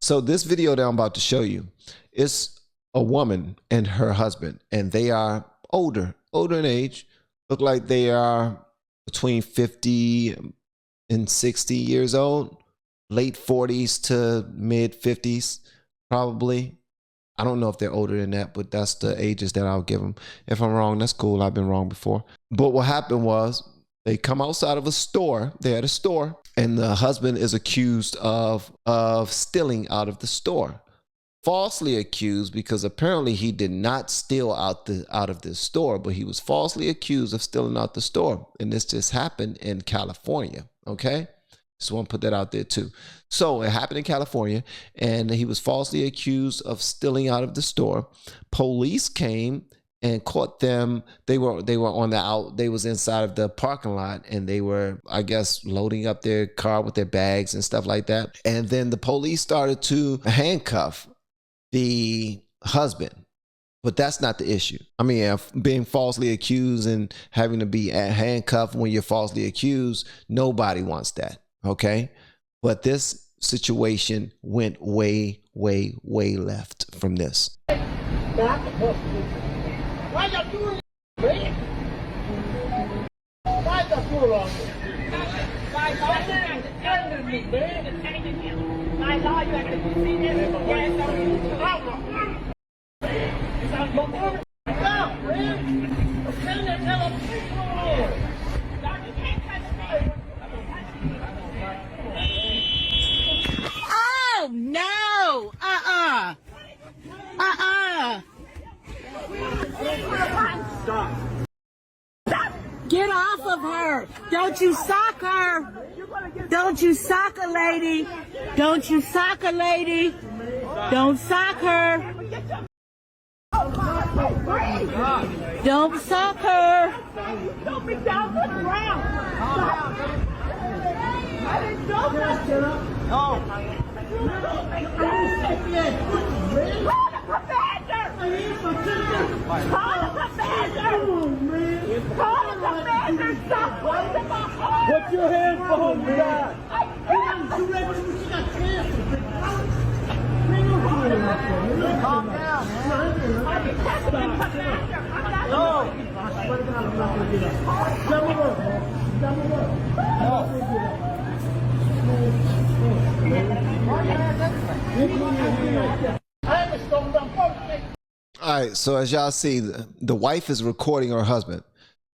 So this video that I'm about to show you is a woman and her husband, and they are older in age. Look like they are between 50 and 60 years old, late 40s to mid 50s, probably. I don't know if they're older than that, but that's the ages that I'll give them. If I'm wrong, that's cool. I've been wrong before. But what happened was they come outside of a store. They're at a store, and the husband is accused of stealing out of the store. Falsely accused, because apparently he did not steal out of this store, but he was falsely accused of stealing out the store. And this just happened in California, okay? Just want to put that out there too. So it happened in California, and he was falsely accused of stealing out of the store. Police came and caught them. They were on the out. They was inside of the parking lot, and they were, I guess, loading up their car with their bags and stuff like that. And then the police started to handcuff the husband. But that's not the issue. I mean, being falsely accused and having to be handcuffed when you're falsely accused, nobody wants that. Okay, but this situation went way left from this. Why y'all doing man? Why y'all doing all this? By law, you have to tell me, man. By law, you have to see this. Yeah, it's on your mom. Stop, man. I'm telling you, tell them. You can't touch me. Oh, no! Stop. Get off of her! Don't you sock her! Don't you sock a lady! Don't you sock a lady! Don't sock her! Don't sock her! Don't be down to the ground. I didn't know that. No. Call the commander! Call the commander! Call the commander! Stop putting my heart! Put your hands behind your back! I can't! Calm down, I'm testing the commander! No! All right, so as y'all see, the wife is recording her husband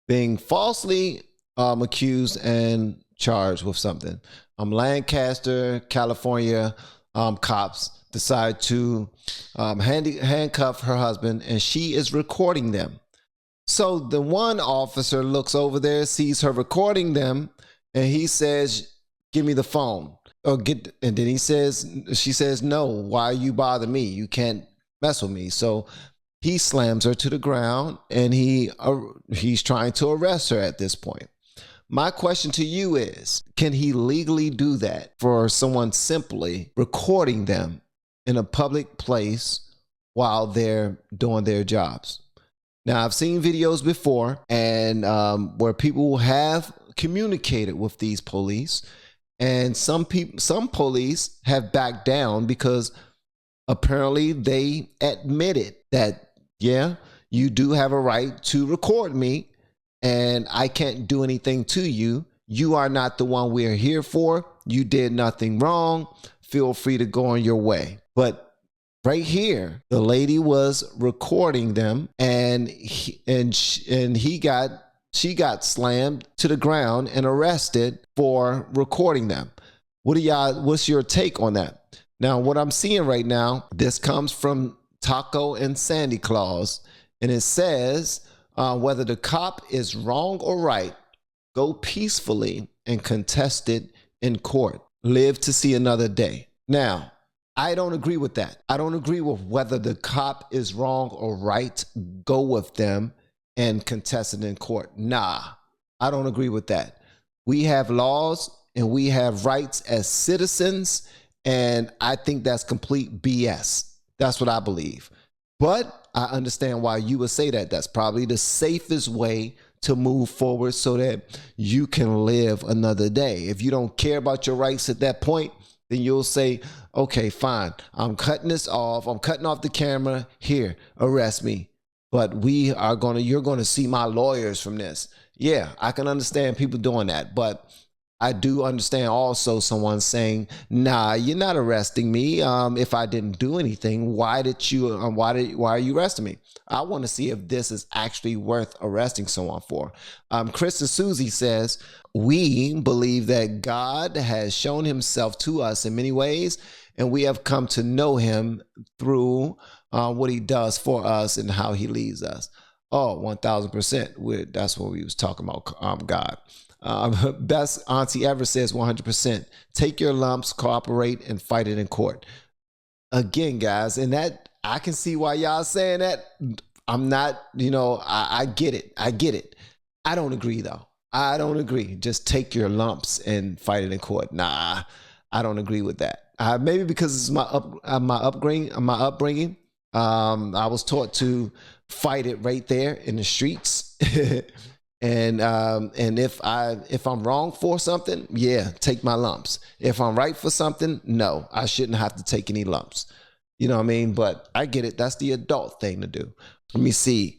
being falsely accused and charged with something. Lancaster, California cops decide to handcuff her husband, and she is recording them. So the one officer looks over there, sees her recording them, and he says, "Give me the phone." And then she says, "No, why you bother me? You can't mess with me." So he slams her to the ground, and he's trying to arrest her at this point. My question to you is, can he legally do that for someone simply recording them in a public place while they're doing their jobs? Now, I've seen videos before and where people have communicated with these police, and some police have backed down because apparently they admitted that, yeah, you do have a right to record me and I can't do anything to you. You are not the one we're here for. You did nothing wrong. Feel free to go on your way. But right here, the lady was recording them, and she got slammed to the ground and arrested for recording them. What's your take on that? Now, what I'm seeing right now, this comes from Taco and Sandy Claus, and it says, whether the cop is wrong or right, go peacefully and contest it in court. Live to see another day. Now, I don't agree with that. I don't agree with whether the cop is wrong or right. Go with them and contest it in court. Nah, I don't agree with that. We have laws and we have rights as citizens, and I think that's complete BS. That's what I believe. But I understand why you would say that. That's probably the safest way to move forward so that you can live another day. If you don't care about your rights at that point, then you'll say, okay, fine, I'm cutting this off. I'm cutting off the camera. Here, arrest me. But you're gonna see my lawyers from this. Yeah, I can understand people doing that, but I do understand also someone saying, nah, you're not arresting me. If I didn't do anything, why are you arresting me? I want to see if this is actually worth arresting someone for. Chris and Susie says, we believe that God has shown himself to us in many ways, and we have come to know him through what he does for us and how he leads us. Oh, 1000%. That's what we was talking about, God. Best auntie ever says 100%. Take your lumps, cooperate, and fight it in court. Again, guys, and that I can see why y'all saying that. I'm not, I get it. I get it. I don't agree though. I don't agree. Just take your lumps and fight it in court. Nah, I don't agree with that. Maybe because it's my upbringing. I was taught to fight it right there in the streets. And if I'm wrong for something, yeah, take my lumps. If I'm right for something, no, I shouldn't have to take any lumps. You know what I mean? But I get it. That's the adult thing to do. Let me see.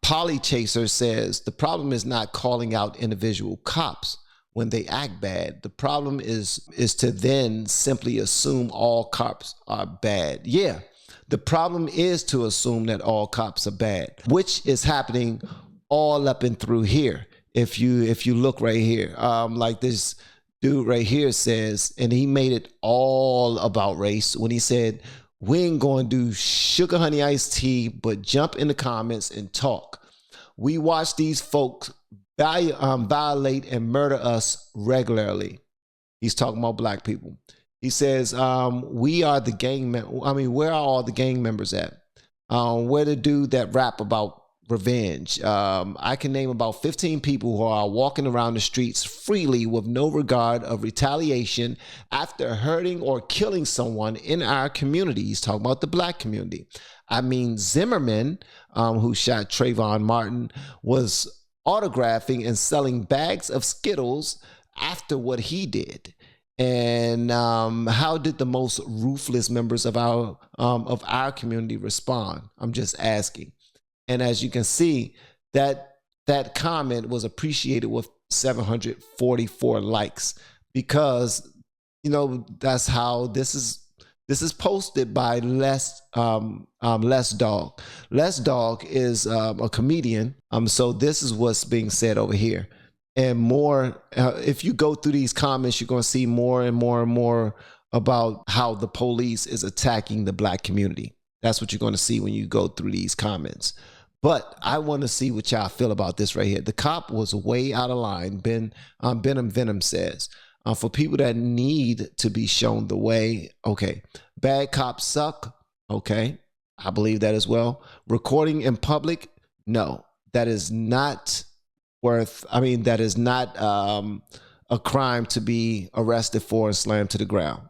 Polly Chaser says the problem is not calling out individual cops when they act bad. The problem is to then simply assume all cops are bad. Yeah, the problem is to assume that all cops are bad, which is happening all up and through here. If you look right here, like this dude right here says, and he made it all about race when he said, we ain't going to do sugar honey iced tea, but jump in the comments and talk. We watch these folks violate and murder us regularly. He's talking about black people. He says, we are the gang where are all the gang members at? Where the dude that rap about revenge? I can name about 15 people who are walking around the streets freely with no regard of retaliation after hurting or killing someone in our community. He's talking about the black community. I mean, Zimmerman, who shot Trayvon Martin, was autographing and selling bags of Skittles after what he did. And how did the most ruthless members of our community respond? I'm just asking. And as you can see, that comment was appreciated with 744 likes, because that's how this is posted by LesDogg. LesDogg is a comedian. So this is what's being said over here. And more, if you go through these comments, you're going to see more and more and more about how the police is attacking the black community. That's what you're going to see when you go through these comments. But I want to see what y'all feel about this right here. The cop was way out of line. Benham Venom says, for people that need to be shown the way, okay. Bad cops suck, okay. I believe that as well. Recording in public, no. That is not that is not a crime to be arrested for and slammed to the ground.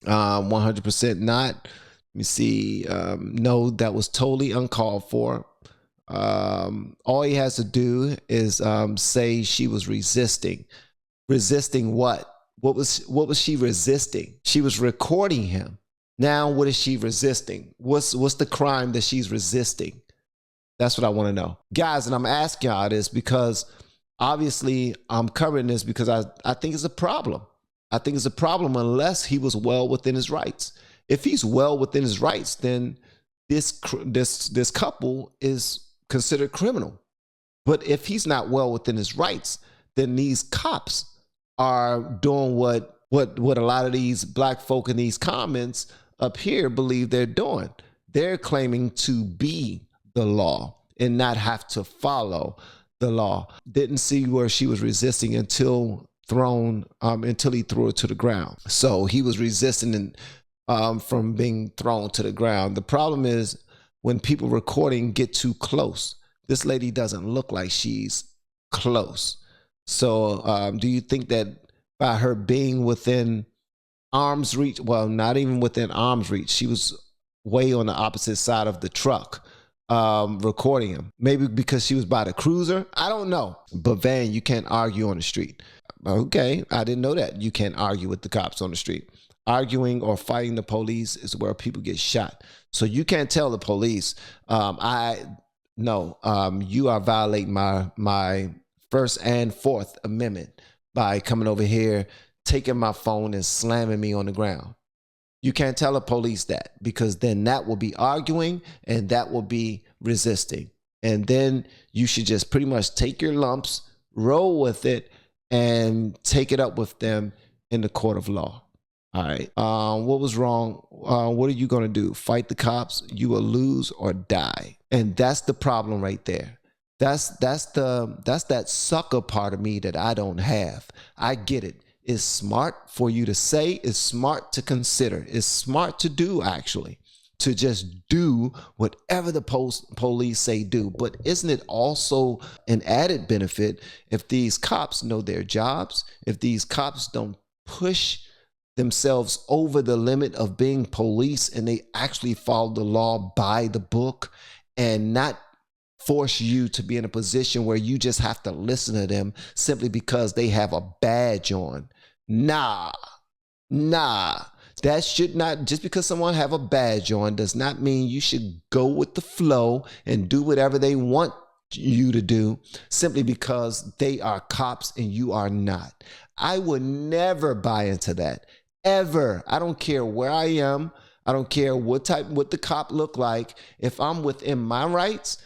100% not. Let me see. No, that was totally uncalled for. All he has to do is say she was resisting. Resisting what? What was she resisting? She was recording him. Now what is she resisting? What's the crime that she's resisting? That's what I want to know. Guys, and I'm asking y'all this because obviously I'm covering this because I think it's a problem. I think it's a problem unless he was well within his rights. If he's well within his rights, then this couple is considered criminal. But if he's not well within his rights, then these cops are doing what a lot of these black folk in these comments up here believe they're doing. They're claiming to be the law and not have to follow the law. Didn't see where she was resisting until he threw her to the ground. So he was resisting from being thrown to the ground. The problem is when people recording get too close. This lady doesn't look like she's close. So do you think that by her being within arm's reach, well, not even within arm's reach, she was way on the opposite side of the truck. recording him. Maybe because she was by the cruiser. I don't know. But Van, you can't argue on the street. Okay, I didn't know that. You can't argue with the cops on the street. Arguing or fighting the police is where people get shot. So you can't tell the police, you are violating my First and Fourth Amendment by coming over here, taking my phone and slamming me on the ground. You can't tell the police that, because then that will be arguing and that will be resisting. And then you should just pretty much take your lumps, roll with it, and take it up with them in the court of law. All right. What was wrong? What are you going to do? Fight the cops? You will lose or die. And that's the problem right there. That's that sucker part of me that I don't have. I get it. It's smart for you to say. It's smart to consider. It's smart to do, actually, to just do whatever the police say do. But isn't it also an added benefit if these cops know their jobs, if these cops don't push themselves over the limit of being police and they actually follow the law by the book and not force you to be in a position where you just have to listen to them simply because they have a badge on? Nah. That should not, just because someone have a badge on does not mean you should go with the flow and do whatever they want you to do simply because they are cops and you are not. I would never buy into that. Ever. I don't care where I am. I don't care what the cop look like. If I'm within my rights,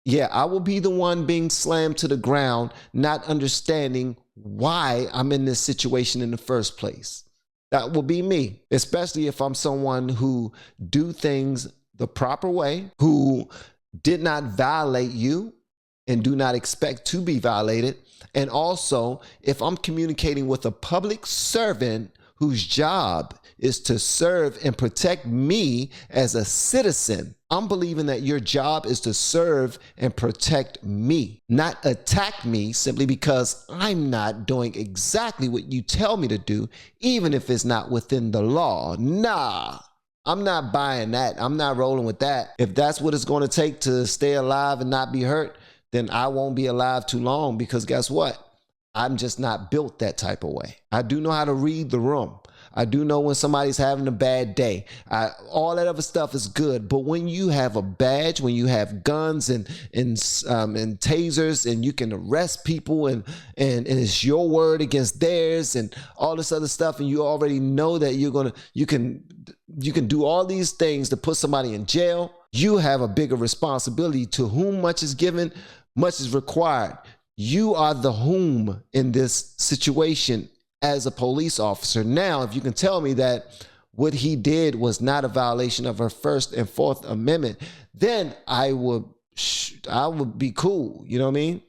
yeah, I will be the one being slammed to the ground, not understanding why I'm in this situation in the first place. That will be me, especially if I'm someone who do things the proper way, who did not violate you and do not expect to be violated. And also, if I'm communicating with a public servant whose job is to serve and protect me as a citizen, I'm believing that your job is to serve and protect me, not attack me simply because I'm not doing exactly what you tell me to do, even if it's not within the law. Nah, I'm not buying that. I'm not rolling with that. If that's what it's going to take to stay alive and not be hurt, then I won't be alive too long, because guess what? I'm just not built that type of way. I do know how to read the room. I do know when somebody's having a bad day. All that other stuff is good. But when you have a badge, when you have guns and tasers, and you can arrest people and it's your word against theirs and all this other stuff, and you already know that you can do all these things to put somebody in jail, you have a bigger responsibility. To whom much is given, much is required. You are the whom in this situation as a police officer. Now, if you can tell me that what he did was not a violation of her First and Fourth Amendment, then I would be cool. You know what I mean?